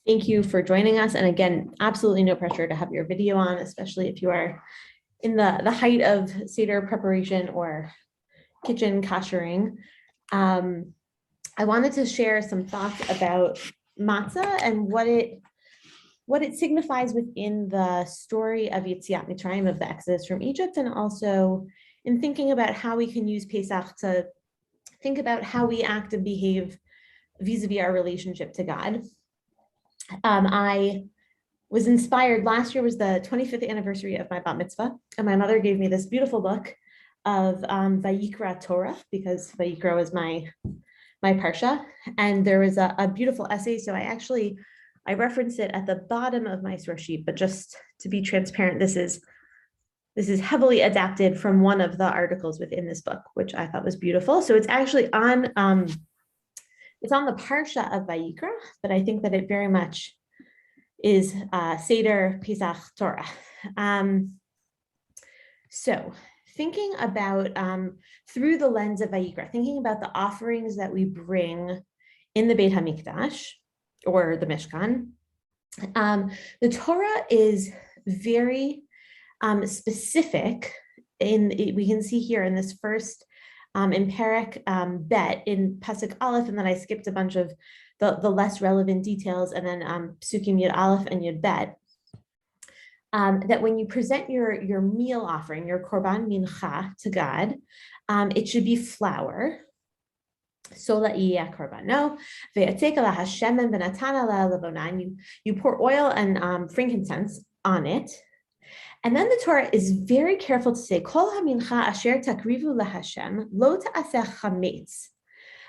Thank you for joining us. And again, absolutely no pressure to have your video on, especially if you are in the height of Seder preparation or kitchen koshering. I wanted to share some thoughts about matzah and what it signifies within the story of Yetziat Mitzrayim, of the Exodus from Egypt, and also in thinking about how we can use Pesach to think about how we act and behave vis-a-vis our relationship to God. I was inspired. Last year was the 25th anniversary of my bat mitzvah, and my mother gave me this beautiful book of Vayikra Torah, because Vayikra was my parsha, and there was a beautiful essay. So I referenced it at the bottom of my source sheet, but just to be transparent, this is heavily adapted from one of the articles within this book, which I thought was beautiful. So it's actually on it's on the parsha of Vayikra, but I think that it very much is Seder Pesach Torah. So thinking about, through the lens of Vayikra, thinking about the offerings that we bring in the Beit HaMikdash, or the Mishkan, the Torah is very specific. We can see here in this first in Perek Bet in Pasuk Aleph, and then I skipped a bunch of the less relevant details, and then Psukim Yud Aleph and Yud Bet, that when you present your meal offering, your Korban Mincha to God, it should be flour. Sola iya korbano, ve'atek ala hashemen v'natan ala levonan. You pour oil and frankincense on it. And then the Torah is very careful to say, Kol hamincha asher takrivu laHashem lo ta'aseh chametz,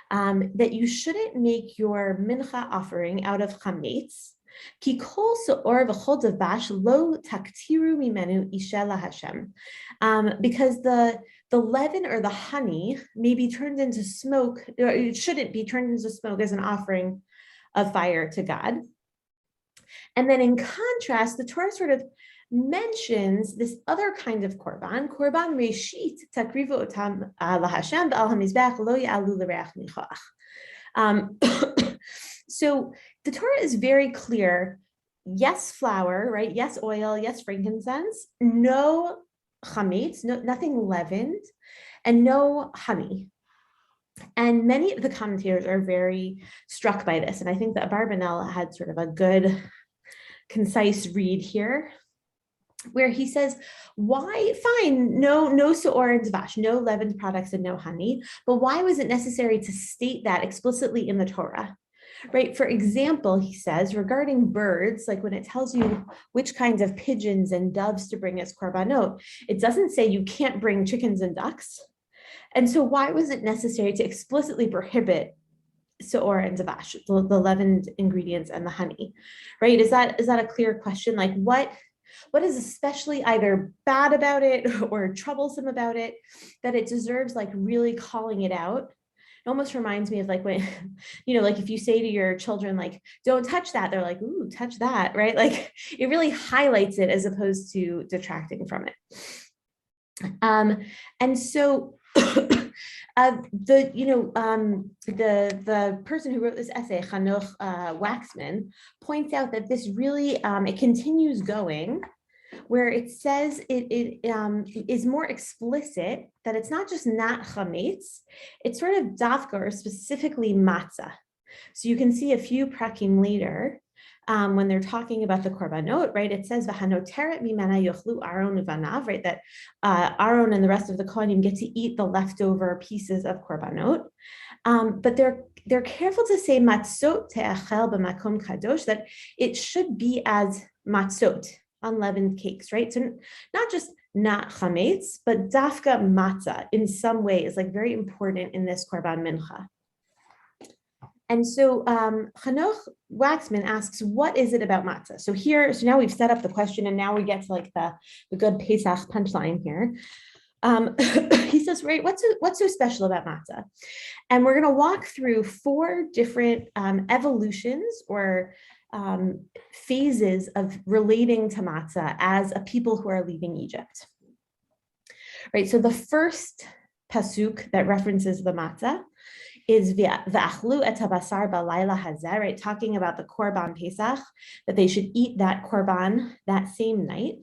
that you shouldn't make your mincha offering out of chametz. Ki kol se'or v'chol davash lo taktiru mimenu isha laHashem, because the leaven or the honey may be turned into smoke, or it shouldn't be turned into smoke as an offering of fire to God. And then in contrast, the Torah sort of mentions this other kind of korban reshit takrivu otam laHashem b'al hamizbech lo ya'alu l'reach nichoach. So the Torah is very clear. Yes, flour, right? Yes, oil. Yes, frankincense. No chametz, nothing leavened, and no honey. And many of the commentators are very struck by this. And I think that Abarbanel had sort of a good, concise read here, where he says, why, fine, no se'or and dvash, no leavened products and no honey, but why was it necessary to state that explicitly in the Torah? Right. For example, he says regarding birds, like when it tells you which kinds of pigeons and doves to bring as korbanot, it doesn't say you can't bring chickens and ducks. And so why was it necessary to explicitly prohibit se'or and dvash, the leavened ingredients and the honey? Right. Is that a clear question? Like what is especially either bad about it or troublesome about it that it deserves like really calling it out? It almost reminds me of like when, like if you say to your children, like, don't touch that, they're like, ooh, touch that, right? Like it really highlights it as opposed to detracting from it. And so the person who wrote this essay, Hanoch Waxman, points out that this really, it continues going, where it says it is more explicit that it's not just not chametz, it's sort of dafka, or specifically matzah. So you can see a few prakim later, when they're talking about the korbanot, right? It says v'hanoteret mimena yochlu Aaron uvanav, right? That Aaron and the rest of the kohanim get to eat the leftover pieces of korbanot. But they're careful to say matzot te'achel b'makom kadosh, that it should be as matzot, unleavened cakes, right? So not just not chametz, but dafka matzah in some way is like very important in this korban mincha. And so Hanoch Waxman asks, what is it about matzah? So now we've set up the question, and now we get to like the good Pesach punchline here. He says, right, what's so special about matzah? And we're going to walk through 4 different evolutions or phases of relating to matzah as a people who are leaving Egypt. Right, so the first pasuk that references the matzah is v'achlu et habasar balayla hazeh, right? Talking about the korban Pesach, that they should eat that korban that same night.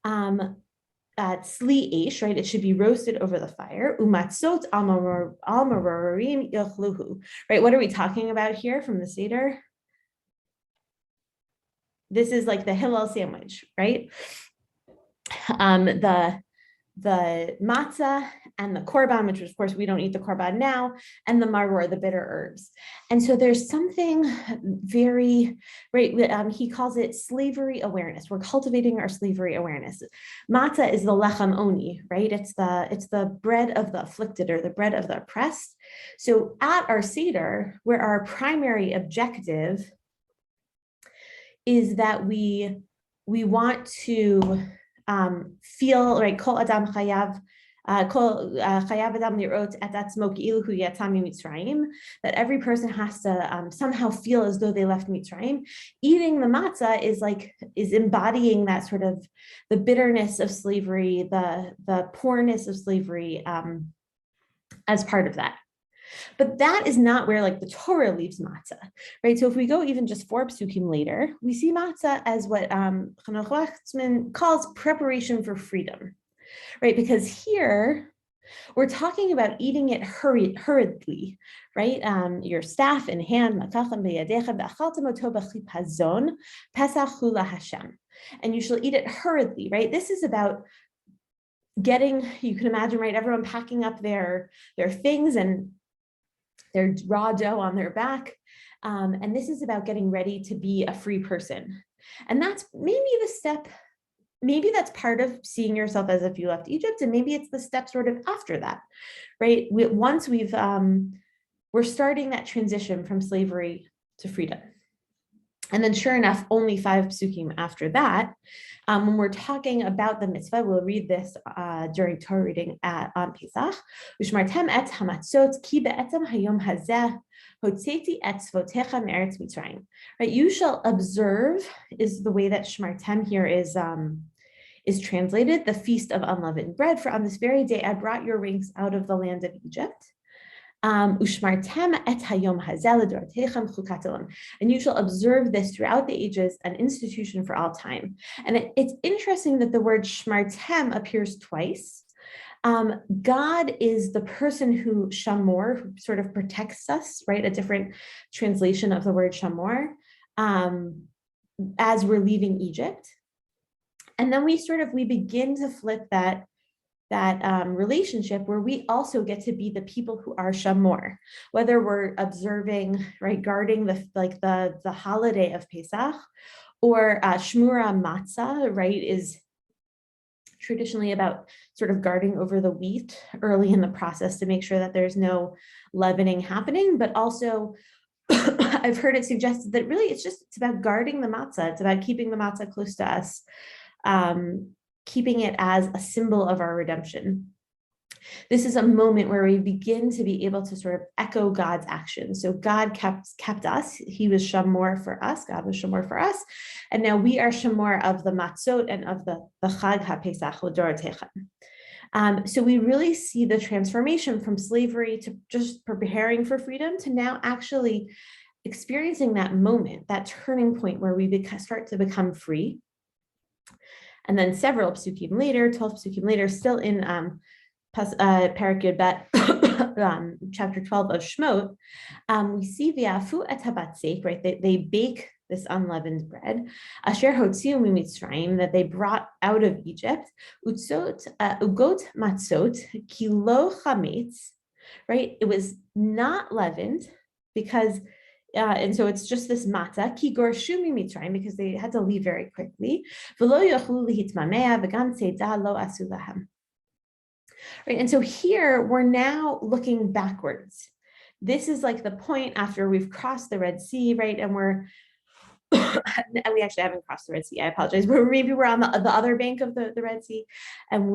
Tzli eish, right? It should be roasted over the fire. Umatzot al marorim yochluhu, right? What are we talking about here from the Seder? This is like the Hillel sandwich, right? The matzah and the korban, which of course we don't eat the korban now, and the maror, the bitter herbs. And so there's something very, right, he calls it slavery awareness. We're cultivating our slavery awareness. Matzah is the lechem oni, right? It's the bread of the afflicted or the bread of the oppressed. So at our Seder, where our primary objective is that we want to feel, right, kol adam chayav, chayav adam lirot et atzmo ki'ilu hu yatzah mitzrayim, that every person has to somehow feel as though they left Mitzrayim. Eating the matzah is embodying that sort of the bitterness of slavery, the poorness of slavery as part of that. But that is not where like the Torah leaves matzah, right? So if we go even just 4 psukim later, we see matzah as what Hanoch Waxman calls preparation for freedom, right? Because here we're talking about eating it hurriedly, right? Your staff in hand, and you shall eat it hurriedly, right? This is about getting, you can imagine, right? Everyone packing up their things and their raw dough on their back. And this is about getting ready to be a free person. And that's maybe the step, maybe that's part of seeing yourself as if you left Egypt, and maybe it's the step sort of after that, right? Once we're starting that transition from slavery to freedom. And then sure enough, only 5 psukim after that, when we're talking about the mitzvah, we'll read this during Torah reading on Pesach. Ushmartem et hamatzot ki be'etzem hayom hazeh hotzeti et tzvotecha me'eretz Mitzrayim. Right, you shall observe is the way that shmartem here is translated, the feast of unleavened bread. For on this very day I brought your rings out of the land of Egypt. Ushmartem et hayom hazeh l'dorotechem chukat olam, and you shall observe this throughout the ages, an institution for all time. And it's interesting that the word shmartem appears twice. God is the person who shamor, who sort of protects us, right? A different translation of the word shamor, as we're leaving Egypt. And then we begin to flip that relationship where we also get to be the people who are shamor, whether we're observing, right, guarding the holiday of Pesach, or shmura matzah, right, is traditionally about sort of guarding over the wheat early in the process to make sure that there's no leavening happening. But also I've heard it suggested that really it's about guarding the matzah. It's about keeping the matzah close to us, keeping it as a symbol of our redemption. This is a moment where we begin to be able to sort of echo God's actions. So God kept us. He was shamor for us. God was shamor for us. And now we are shamor of the matzot and of the Chag HaPesach l'dorotechem. So we really see the transformation from slavery to just preparing for freedom to now actually experiencing that moment, that turning point where we start to become free. And then several psukim later, 12 psukim later, still in Parak Yud Bet, chapter 12 of Shmot, we see v'afu et habatzek, right? They bake this unleavened bread, asher hotziu mitzrayim, that they brought out of Egypt, ugot matzot kilo chametz, right? It was not leavened because. And so it's just this matzah, ki gorshu mitzrayim, because they had to leave very quickly. V'lo yochlu lihitmamea v'gam tzeidah lo asu lahem. Right, and so here we're now looking backwards. This is like the point after we've crossed the Red Sea, right? And we actually haven't crossed the Red Sea. I apologize. Maybe we're on the other bank of the Red Sea, and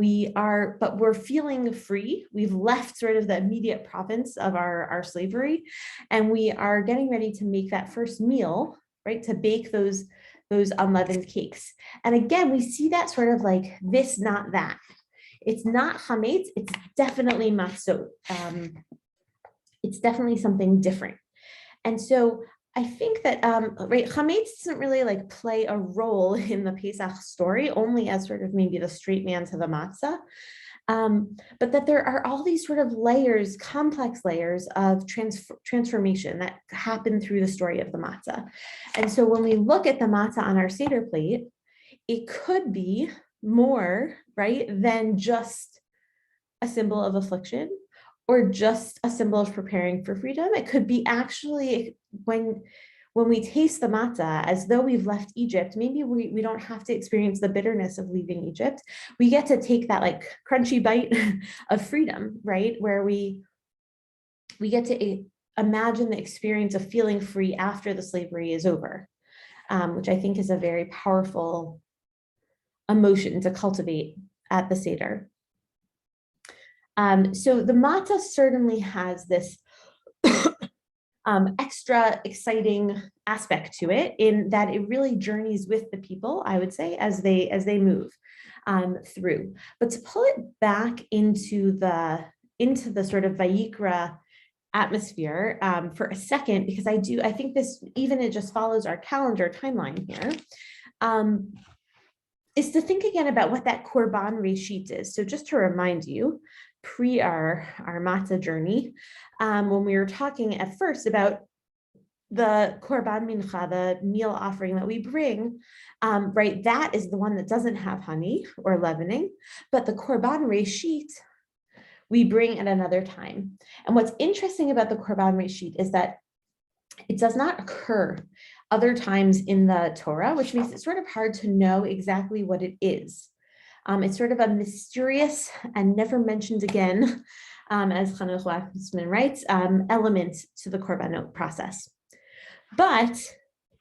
but we're feeling free. We've left sort of the immediate province of our slavery, and we are getting ready to make that first meal, right? To bake those unleavened cakes. And again, we see that sort of like this, not that. It's not chametz, it's definitely matzot. It's definitely something different. And so I think that, right, chametz doesn't really like play a role in the Pesach story, only as sort of maybe the straight man to the matzah. But that there are all these sort of layers, complex layers of transformation that happen through the story of the matzah. And so when we look at the matzah on our Seder plate, it could be more, right, than just a symbol of affliction or just a symbol of preparing for freedom. It could be actually when we taste the matzah as though we've left Egypt, maybe we don't have to experience the bitterness of leaving Egypt. We get to take that like crunchy bite of freedom, right? Where we get to imagine the experience of feeling free after the slavery is over, which I think is a very powerful emotion to cultivate at the Seder. So the matzah certainly has this extra exciting aspect to it, in that it really journeys with the people, I would say, as they move through. But to pull it back into the sort of Vayikra atmosphere for a second, because I think this, even it just follows our calendar timeline here, is to think again about what that Korban Reshit is. So just to remind you, pre our matzah journey, when we were talking at first about the Korban Mincha, the meal offering that we bring, right, that is the one that doesn't have honey or leavening, but the Korban Reshit we bring at another time. And what's interesting about the Korban Reshit is that it does not occur other times in the Torah, which makes it sort of hard to know exactly what it is. It's sort of a mysterious and never mentioned again, as Chanuch Waxman writes, element to the korbanot process. But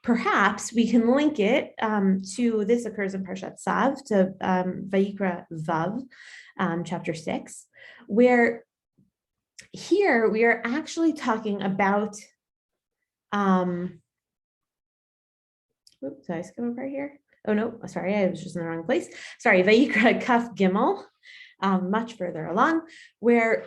perhaps we can link it to, this occurs in Parshat Tzav, to Vayikra Vav, chapter 6, where here we are actually talking about, oops, did I skip over here? Oh no, sorry, I was just in the wrong place. Sorry, Vayikra Kaf Gimel, much further along, where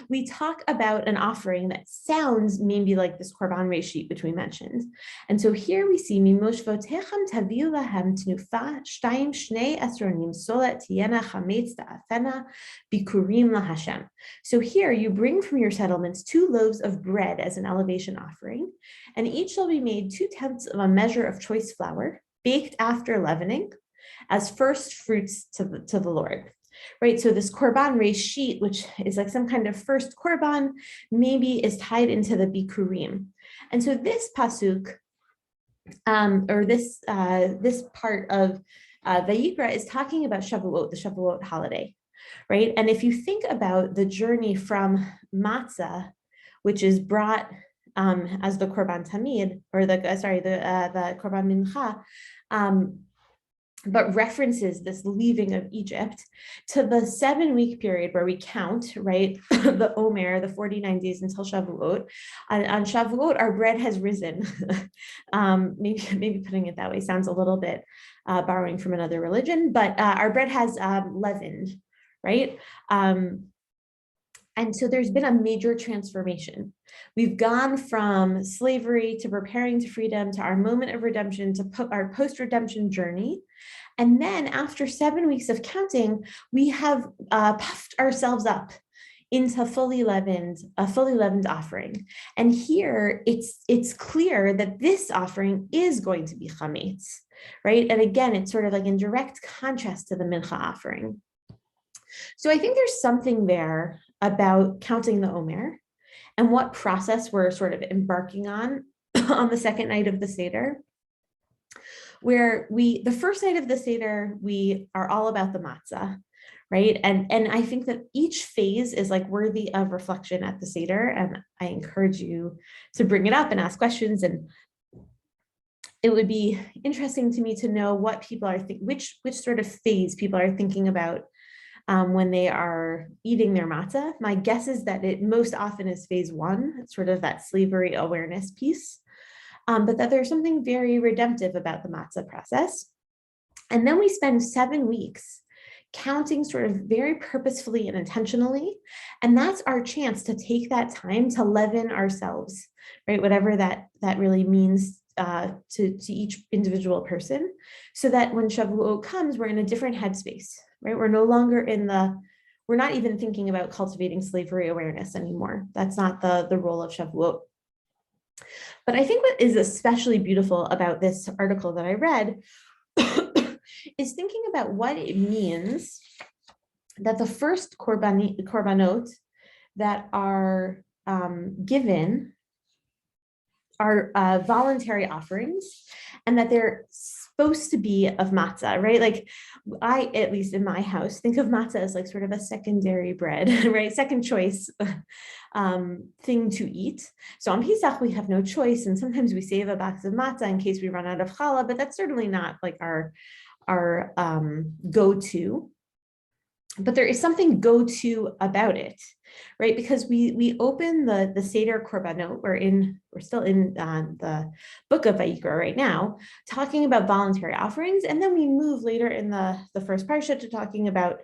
we talk about an offering that sounds maybe like this Korban Reshit, which we mentioned. And so here we see, Mimosh votechem taviu lahem tnufa shtayim shnei esronim solet tiena chametz da'afena bikurim laHashem. So here you bring from your settlements 2 loaves of bread as an elevation offering, and each shall be made 2/10 of a measure of choice flour, baked after leavening, as first fruits to the Lord. Right, so this Korban Reshit, which is like some kind of first Korban, maybe is tied into the Bikurim. And so this pasuk, or this part of Vayikra is talking about Shavuot, the Shavuot holiday, right? And if you think about the journey from matzah, which is brought as the Korban Tamid, or the Korban Mincha, but references this leaving of Egypt, to the 7-week period where we count, right, the Omer, the 49 days until Shavuot. On Shavuot, our bread has risen. Maybe putting it that way sounds a little bit borrowing from another religion, but our bread has leavened, right? And so there's been a major transformation. We've gone from slavery to preparing to freedom to our moment of redemption to our post-redemption journey. And then after 7 weeks of counting, we have puffed ourselves up into a fully leavened offering. And here it's clear that this offering is going to be chametz, right? And again, it's sort of like in direct contrast to the mincha offering. So I think there's something there about counting the Omer and what process we're sort of embarking on the second night of the Seder, where the first night of the Seder, we are all about the matzah, right? And I think that each phase is like worthy of reflection at the Seder, and I encourage you to bring it up and ask questions. And it would be interesting to me to know what people are which sort of phase people are thinking about when they are eating their matzah. My guess is that it most often is phase 1, sort of that slavery awareness piece, but that there's something very redemptive about the matzah process. And then we spend 7 weeks counting sort of very purposefully and intentionally. And that's our chance to take that time to leaven ourselves, right? Whatever that really means to each individual person, so that when Shavuot comes, we're in a different headspace, right? We're no longer we're not even thinking about cultivating slavery awareness anymore. That's not the role of Shavuot. But I think what is especially beautiful about this article that I read is thinking about what it means that the first korbanot that are given are voluntary offerings, and that they're supposed to be of matzah, right? Like I, at least in my house, think of matzah as like sort of a secondary bread, right? Second choice thing to eat. So on Pesach, we have no choice. And sometimes we save a box of matzah in case we run out of challah, but that's certainly not like our go-to. But there is something go-to about it, right? Because we open the Seder Korbanot, we're still in the book of Vayikra right now, talking about voluntary offerings, and then we move later in the first parsha to talking about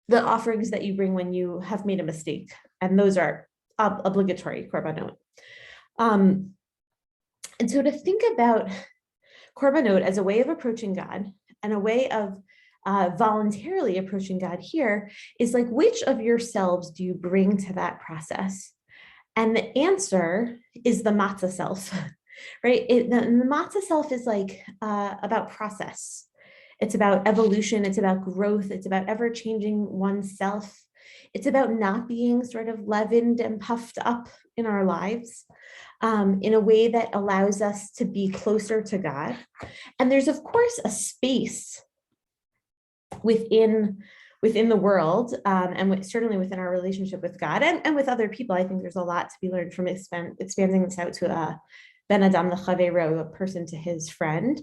the offerings that you bring when you have made a mistake, and those are obligatory Korbanot. And so to think about Korbanot as a way of approaching God and a way of voluntarily approaching God here is like, which of yourselves do you bring to that process? And the answer is the matzah self, right? The matzah self is like about process. It's about evolution. It's about growth. It's about ever changing oneself. It's about not being sort of leavened and puffed up in our lives in a way that allows us to be closer to God. And there's, of course, a space within the world, and certainly within our relationship with God and with other people. I think there's a lot to be learned from expanding this out to Ben Adam l'chaveiro, a person to his friend.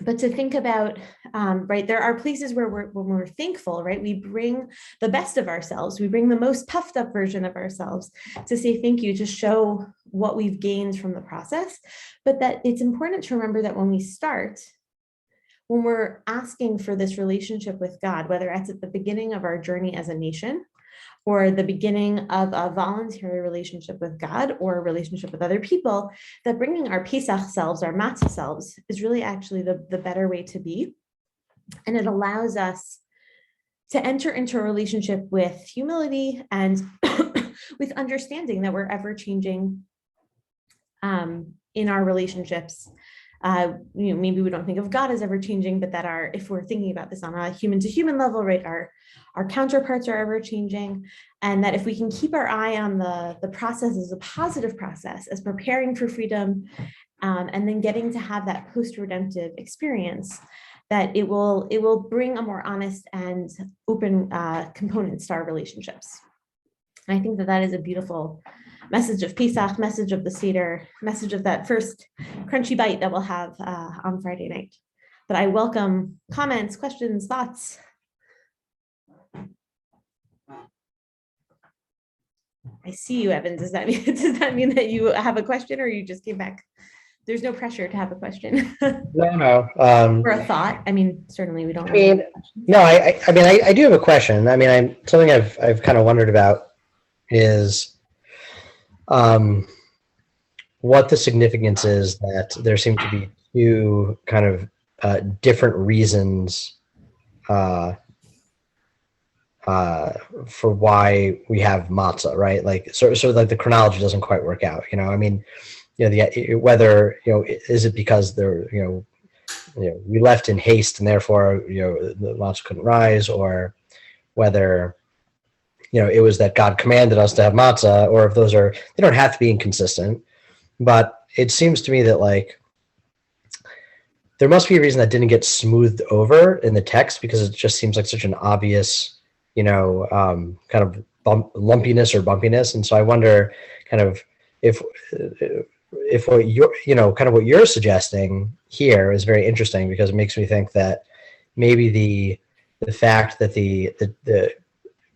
But to think about, right, there are places where when we're thankful, right, we bring the best of ourselves, we bring the most puffed up version of ourselves to say thank you, to show what we've gained from the process. But that it's important to remember that when we start, when we're asking for this relationship with God, whether it's at the beginning of our journey as a nation or the beginning of a voluntary relationship with God or a relationship with other people, that bringing our Pesach selves, our matzah selves, is really actually the better way to be. And it allows us to enter into a relationship with humility and with understanding that we're ever changing in our relationships. Maybe we don't think of God as ever changing, but that if we're thinking about this on a human to human level, right, our counterparts are ever changing. And that if we can keep our eye on the process as a positive process, as preparing for freedom, and then getting to have that post-redemptive experience, that it will bring a more honest and open components to our relationships. And I think that is a beautiful message of Pesach, message of the Seder, message of that first crunchy bite that we'll have on Friday night. But I welcome comments, questions, thoughts. I see you, Evan. Does that mean that you have a question, or you just came back? There's no pressure to have a question. No. Or a thought. I mean, certainly we don't. I do have a question. I mean, something I've kind of wondered about is what the significance is that there seem to be two kind of different reasons for why we have matzah, right? Like, so like the chronology doesn't quite work out. I mean, whether is it because we left in haste and therefore the matzah couldn't rise, or whether it was that God commanded us to have matzah, or if they don't have to be inconsistent. But it seems to me that like there must be a reason that didn't get smoothed over in the text, because it just seems like such an obvious, kind of lumpiness or bumpiness. And so I wonder kind of if what you're, kind of what you're suggesting here is very interesting, because it makes me think that maybe the fact that the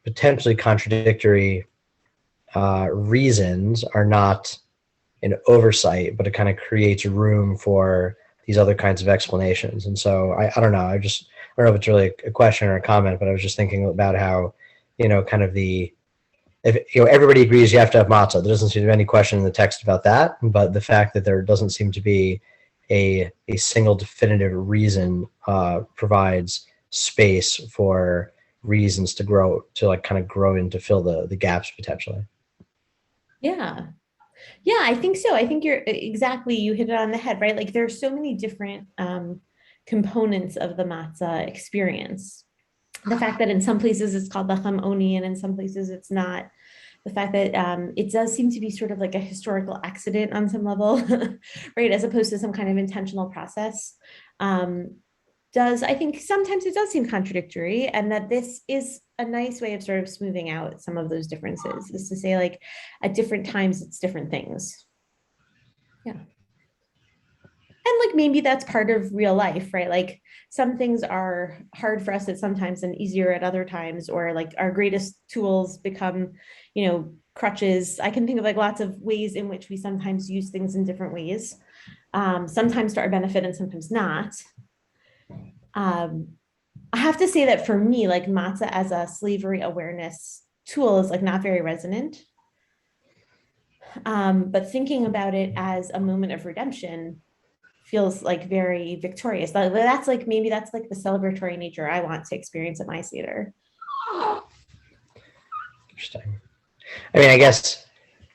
potentially contradictory reasons are not an oversight, but it kind of creates room for these other kinds of explanations. And so I don't know. don't know if it's really a question or a comment, but I was just thinking about how, kind of if everybody agrees you have to have matzah. There doesn't seem to be any question in the text about that, but the fact that there doesn't seem to be a single definitive reason provides space for reasons to grow, to like kind of grow in, to fill the gaps potentially. Yeah. Yeah, I think so. I think you're exactly, you hit it on the head, right? Like there's so many different components of the matzah experience. The fact that in some places it's called lechem oni and in some places it's not. The fact that it does seem to be sort of like a historical accident on some level, right? As opposed to some kind of intentional process. I think sometimes it does seem contradictory, and that this is a nice way of sort of smoothing out some of those differences, is to say like at different times it's different things. Yeah. And like maybe that's part of real life, right? Like some things are hard for us at sometimes and easier at other times, or like our greatest tools become, crutches. I can think of like lots of ways in which we sometimes use things in different ways, sometimes to our benefit and sometimes not. I have to say that for me, like matzah as a slavery awareness tool is like not very resonant. But thinking about it as a moment of redemption feels like very victorious. That's like, maybe that's like the celebratory nature I want to experience at my Seder. Interesting. I mean, I guess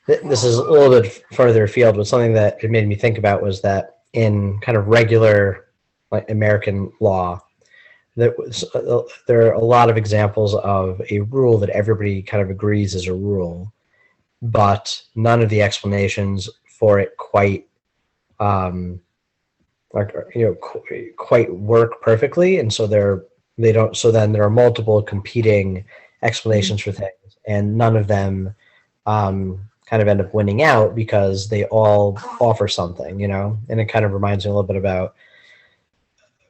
this is a little bit further afield, but something that it made me think about was that in kind of regular like American law, there are a lot of examples of a rule that everybody kind of agrees is a rule, but none of the explanations for it quite like quite work perfectly, and so they don't. So then there are multiple competing explanations for things, and none of them kind of end up winning out because they all offer something, and it kind of reminds me a little bit about.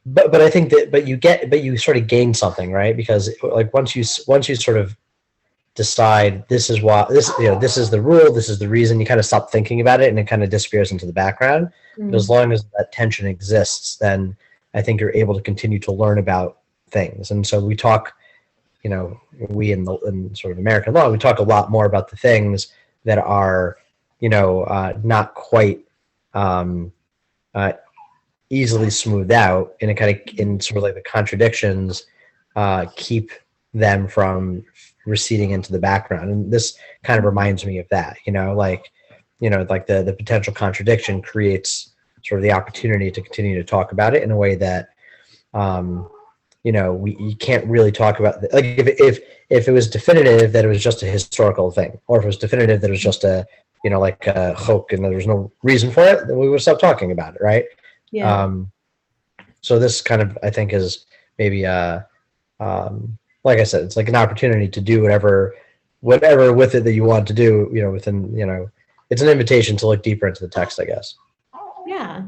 But I think that you sort of gain something, right? Because like once you sort of decide this is what this is the rule, this is the reason, you kind of stop thinking about it and it kind of disappears into the background. But as long as that tension exists, then I think you're able to continue to learn about things. And so we talk, we in sort of American law, we talk a lot more about the things that are not quite uh, easily smoothed out, and it kind of, in sort of like the contradictions keep them from receding into the background. And this kind of reminds me of that, like the potential contradiction creates sort of the opportunity to continue to talk about it in a way that you can't really talk about, like if it was definitive that it was just a historical thing, or if it was definitive that it was just a like a hoax and there was no reason for it, then we would stop talking about it, right? Yeah. So this kind of, I think, is maybe like I said, it's like an opportunity to do whatever with it that you want to do, within, it's an invitation to look deeper into the text, I guess. Yeah.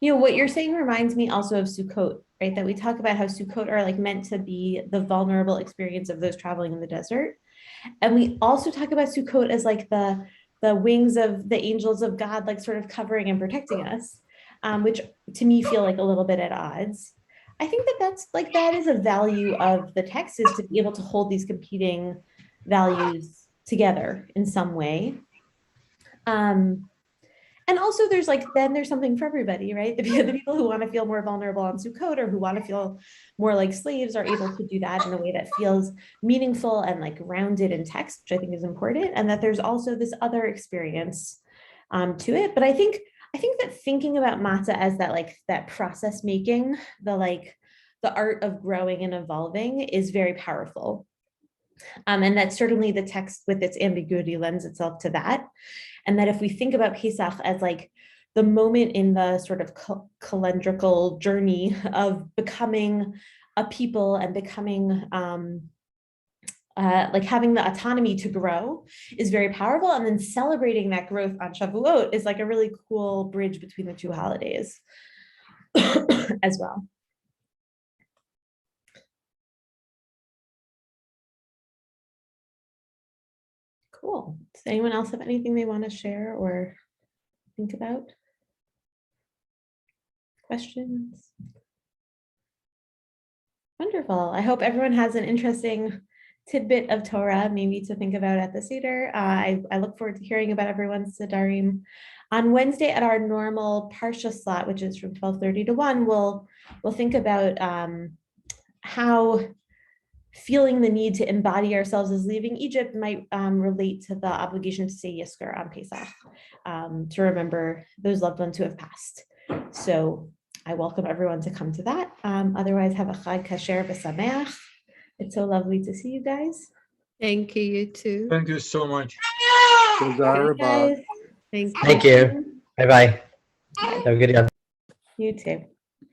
What you're saying reminds me also of Sukkot, right? That we talk about how Sukkot are like meant to be the vulnerable experience of those traveling in the desert. And we also talk about Sukkot as like the wings of the angels of God, like sort of covering and protecting us, which to me feel like a little bit at odds. I think that is a value of the text, is to be able to hold these competing values together in some way. And also there's something for everybody, right? The people who want to feel more vulnerable on Sukkot, or who want to feel more like slaves, are able to do that in a way that feels meaningful and like grounded in text, which I think is important. And that there's also this other experience to it. But I think that thinking about matzah as that process making, the art of growing and evolving, is very powerful. And that certainly the text with its ambiguity lends itself to that. And that if we think about Pesach as like the moment in the sort of calendrical journey of becoming a people and becoming like having the autonomy to grow, is very powerful. And then celebrating that growth on Shavuot is like a really cool bridge between the two holidays as well. Cool. Does anyone else have anything they want to share or think about? Questions? Wonderful. I hope everyone has an interesting tidbit of Torah, maybe to think about at the Seder. I look forward to hearing about everyone's Sedarim. On Wednesday at our normal Parsha slot, which is from 12:30 to 1, we'll think about how feeling the need to embody ourselves as leaving Egypt might relate to the obligation to say Yizkor on Pesach, to remember those loved ones who have passed. So I welcome everyone to come to that. Otherwise, have a Chag Kasher v'Sameach. It's so lovely to see you guys. Thank you, you too. Thank you so much. Bye, guys. Thank you. Thank you. Bye bye. Have a good one. You too.